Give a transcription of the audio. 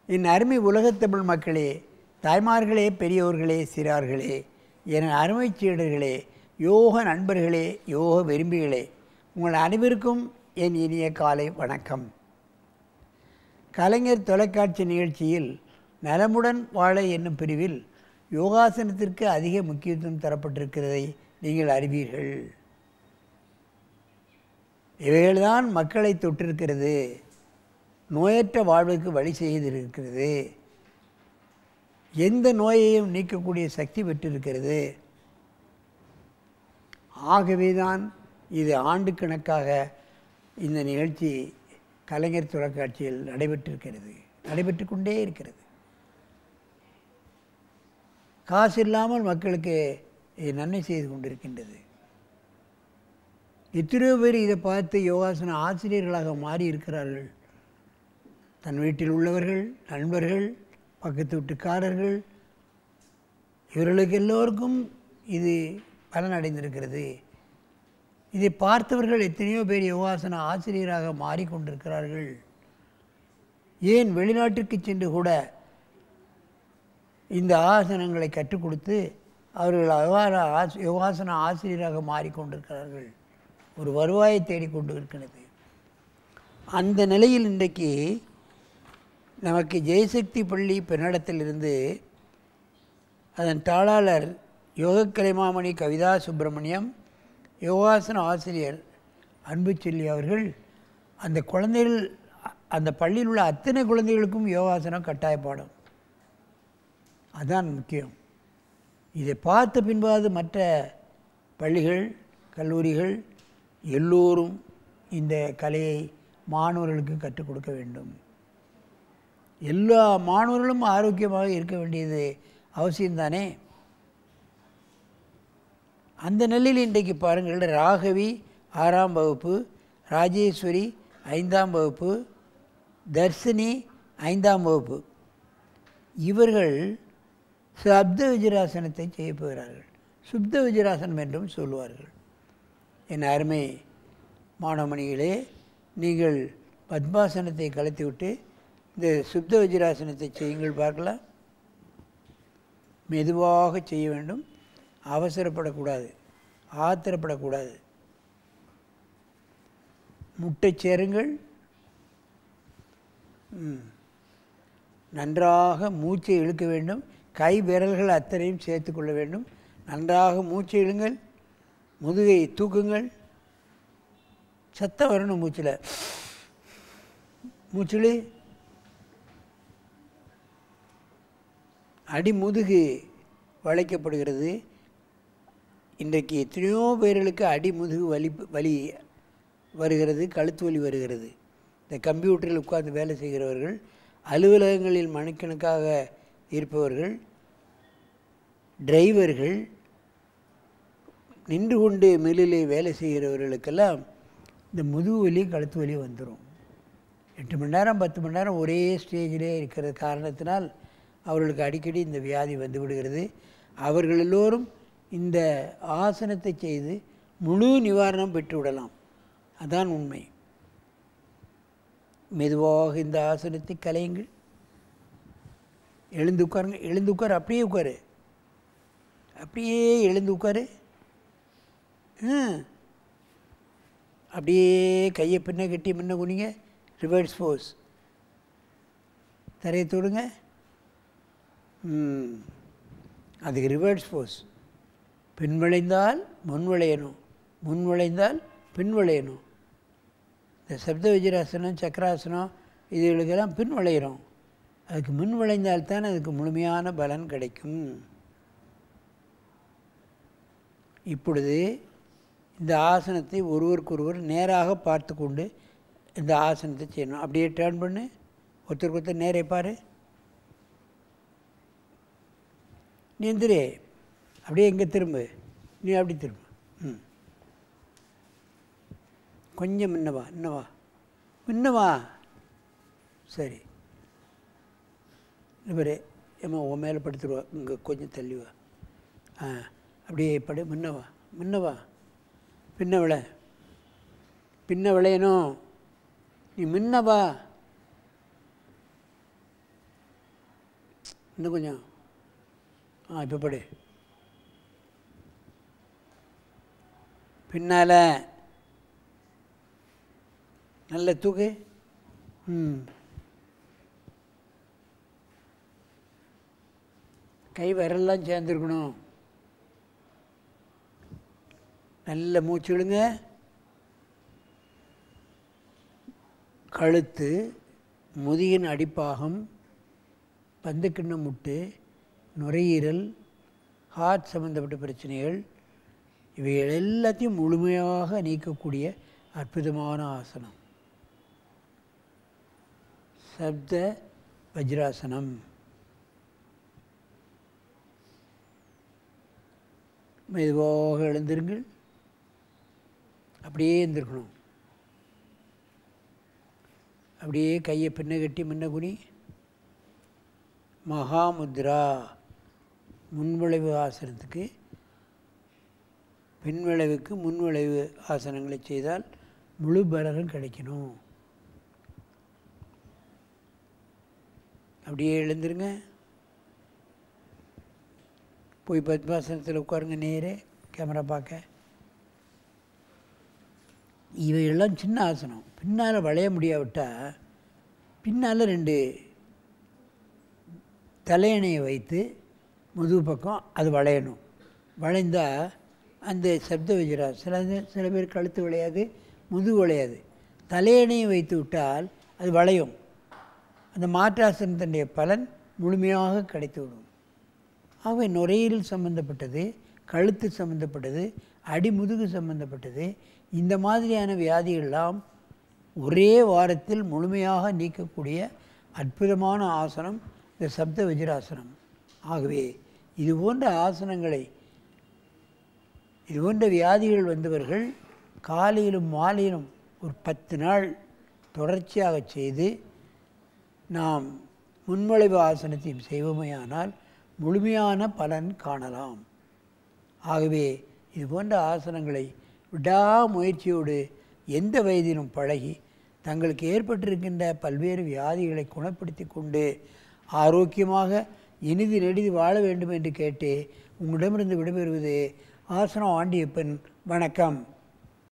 என் அருமை உலகத்தமிழ் மக்களே, தாய்மார்களே, பெரியோர்களே, சிறார்களே, என் அருமை சீடர்களே, யோக நண்பர்களே, யோக விரும்பிகளே, உங்கள் அனைவருக்கும் என் இனிய காலை வணக்கம். கலைஞர் தொலைக்காட்சி நிகழ்ச்சியில் நலமுடன் வாழ என்னும் பிரிவில் யோகாசனத்திற்கு அதிக முக்கியத்துவம் தரப்பட்டிருக்கிறதை நீங்கள் அறிவீர்கள். இவைகள்தான் மக்களை தொற்றிருக்கிறது, நோயற்ற வாழ்வுக்கு வழி செய்திருக்கிறது, எந்த நோயையும் நீக்கக்கூடிய சக்தி பெற்றிருக்கிறது. ஆகவே தான் இது ஆண்டுக்கணக்காக இந்த நிகழ்ச்சி கலைஞர் தொலைக்காட்சியில் நடைபெற்று கொண்டே இருக்கிறது. காசு இல்லாமல் மக்களுக்கு நன்மை செய்து கொண்டிருக்கின்றது. எத்தனையோ பேர் இதை பார்த்து யோகாசன ஆசிரியர்களாக மாறி இருக்கிறார்கள். தன் வீட்டில் உள்ளவர்கள், நண்பர்கள், பக்கத்து வீட்டுக்காரர்கள், இவர்களுக்கு எல்லோருக்கும் இது பலனடைந்திருக்கிறது. இதை பார்த்தவர்கள் எத்தனையோ பேர் யோகாசன ஆசிரியராக மாறிக்கொண்டிருக்கிறார்கள். ஏன் வெளிநாட்டிற்கு சென்று கூட இந்த ஆசனங்களை கற்றுக் கொடுத்து அவர்கள் யோகாசன ஆசிரியராக மாறிக்கொண்டிருக்கிறார்கள். ஒரு வருவாயை தேடிக்கொண்டு இருக்கிறது. அந்த நிலையில் இன்றைக்கு நமக்கு ஜெயசக்தி பள்ளி பெண்ணடத்திலிருந்து அதன் தாளாளர் யோகக்கலைமாமணி கவிதா சுப்பிரமணியம், யோகாசன ஆசிரியர் அன்பு செல்லி அவர்கள் அந்த குழந்தைகள், அந்த பள்ளியில் உள்ள அத்தனை குழந்தைகளுக்கும் யோகாசனம் கட்டாய பாடம். அதுதான் முக்கியம். இதை பார்த்த பின்பாது மற்ற பள்ளிகள், கல்லூரிகள் எல்லோரும் இந்த கலையை மாணவர்களுக்கு கற்றுக் கொடுக்க வேண்டும். எல்லா மாணவர்களும் ஆரோக்கியமாக இருக்க வேண்டியது அவசியம்தானே. அந்த நிலையில் இன்றைக்கு பாருங்கள், ராகவி 6ஆம் வகுப்பு, ராஜேஸ்வரி 5ஆம் வகுப்பு, தர்ஷினி 5ஆம் வகுப்பு, இவர்கள் சப்த விஜராசனத்தை செய்ய போகிறார்கள். சுப்த விஜராசனம் என்றும் சொல்லுவார்கள். என் அருமை மாணவமணிகளே, நீங்கள் பத்மாசனத்தை கலைத்துவிட்டு இந்த சுப்த வஜ்ராசனத்தை செய்யுங்கள் பார்க்கலாம். மெதுவாக செய்ய வேண்டும், அவசரப்படக்கூடாது, ஆத்திரப்படக்கூடாது. முட்டை சேருங்கள். நன்றாக மூச்சை இழுக்க வேண்டும். கை விரல்கள் அத்தனையும் சேர்த்து கொள்ள வேண்டும். நன்றாக மூச்சை இழுங்கள். முதுகை தூக்குங்கள். சத்தம் வரணும் மூச்சில். மூச்சில் அடிமுதுகு வளைக்கப்படுகிறது. இன்றைக்கு எத்தனையோ பேர்களுக்கு அடிமுதுகு வலி வருகிறது, கழுத்து வலி வருகிறது. இந்த கம்ப்யூட்டரில் உட்கார்ந்து வேலை செய்கிறவர்கள், அலுவலகங்களில் மணிக்கணக்காக இருப்பவர்கள், டிரைவர்கள், நின்று கொண்டு மில்லிலே வேலை செய்கிறவர்களுக்கெல்லாம் இந்த முதுகு வலி, கழுத்து வலி வந்துடும். 8 மணி நேரம் 10 மணி நேரம் ஒரே ஸ்டேஜிலே இருக்கிற காரணத்தினால் அவர்களுக்கு அடிக்கடி இந்த வியாதி வந்து விடுகிறது. அவர்கள் எல்லோரும் இந்த ஆசனத்தை செய்து முழு நிவாரணம் பெற்று விடலாம். அதான் உண்மை. மெதுவாக இந்த ஆசனத்தை கலையுங்கள். எழுந்து உட்காருங்க. எழுந்து உட்காரு. அப்படியே உட்காரு. அப்படியே எழுந்து உட்காரு. அப்படியே கையை பின்ன கட்டி முன்ன குனிங்க. ரிவர்ஸ் போஸ். தரையை தொடுங்க. அதுக்கு ரிவர்ஸ் போஸ். பின் விளைந்தால் முன் விளையணும், முன் விளைந்தால் பின் விளையணும். இந்த சப்த விஜராசனம், சக்கராசனம் இதுகளுக்கெல்லாம் பின் விளையிறோம். அதுக்கு முன் விளைந்தால்தான் அதுக்கு முழுமையான பலன் கிடைக்கும். இப்பொழுது இந்த ஆசனத்தை ஒருவருக்கொருவர் நேராக பார்த்து கொண்டு இந்த ஆசனத்தை செய்யணும். அப்படியே டேர்ன் பண்ணு. ஒருத்தருக்கு ஒருத்தர் நேரே பாரு. நீ எந்திரி. அப்படியே எங்கே திரும்ப. நீ அப்படி திரும்ப. கொஞ்சம் முன்னவா, இன்னவா, முன்னவா. சரி. இவரே ஏம்மா உன் மேலே படுத்துருவா. இங்கே கொஞ்சம் தள்ளிவா. அப்படியே படு. முன்னவா, முன்னவா. பின்ன விளையணும். நீ முன்னவா. இன்னும் கொஞ்சம் இப்போ படு. பின்னால் நல்ல தூக்கு. கை விரல்லாம் சேர்ந்துருக்கணும். நல்ல மூச்சு விடுங்க. கழுத்து, முதுகின் அடிப்பாகம், பந்துக்கிண்ண முட்டு, நுரையீரல், ஹார்ட் சம்மந்தப்பட்ட பிரச்சனைகள் இவைகள் எல்லாத்தையும் முழுமையாக நீக்கக்கூடிய அற்புதமான ஆசனம் சப்த வஜ்ராசனம். மெதுவாக எழுந்திருங்கள். அப்படியே எழுந்திருக்கணும். அப்படியே கையை பின்ன கட்டி முன்ன குனி. மகாமுத்ரா முன்விளைவு ஆசனத்துக்கு பின்விளைவுக்கு முன்விளைவு ஆசனங்களை செய்தால் முழு பலனும் கிடைக்கணும். அப்படியே எழுந்துருங்க. போய் பத்மாசனத்தில் உட்காருங்க. நேரே கேமரா பார்க்க. இவையெல்லாம் சின்ன ஆசனம். பின்னால் வளைய முடியாவிட்டால் பின்னால் 2 தலையணையை வைத்து முதுகு பக்கம் அது வளையணும். வளைந்தால் அந்த சப்த வஜ்ராசனம் சில பேர் கழுத்து வளையாது, முதுகு வளையாது. தலையணையை வைத்து விட்டால் அது வளையும். அந்த மாற்றாசனத்தினுடைய பலன் முழுமையாக கிடைத்துவிடும். ஆகவே நுரையீரல் சம்பந்தப்பட்டது, கழுத்து சம்பந்தப்பட்டது, அடிமுதுகு சம்பந்தப்பட்டது, இந்த மாதிரியான வியாதிகளெல்லாம் ஒரே வாரத்தில் முழுமையாக நீக்கக்கூடிய அற்புதமான ஆசனம் இந்த சப்த வஜ்ராசனம். ஆகவே இது போன்ற ஆசனங்களை, இது போன்ற வியாதிகள் வந்தவர்கள் காலையிலும் மாலையிலும் ஒரு 10 நாள் தொடர்ச்சியாக செய்து நாம் முன்வளைவு ஆசனத்தையும் செய்வோமேயானால் முழுமையான பலன் காணலாம். ஆகவே இது போன்ற ஆசனங்களை விடாமுயற்சியோடு எந்த வயதிலும் பழகி தங்களுக்கு ஏற்பட்டிருக்கின்ற பல்வேறு வியாதிகளை குணப்படுத்தி கொண்டு ஆரோக்கியமாக இனிது நெடிது வாழ வேண்டும் என்று கேட்டு உங்களிடமிருந்து விடைபெறுவது ஆசனம் ஆண்டியப்பன். வணக்கம்.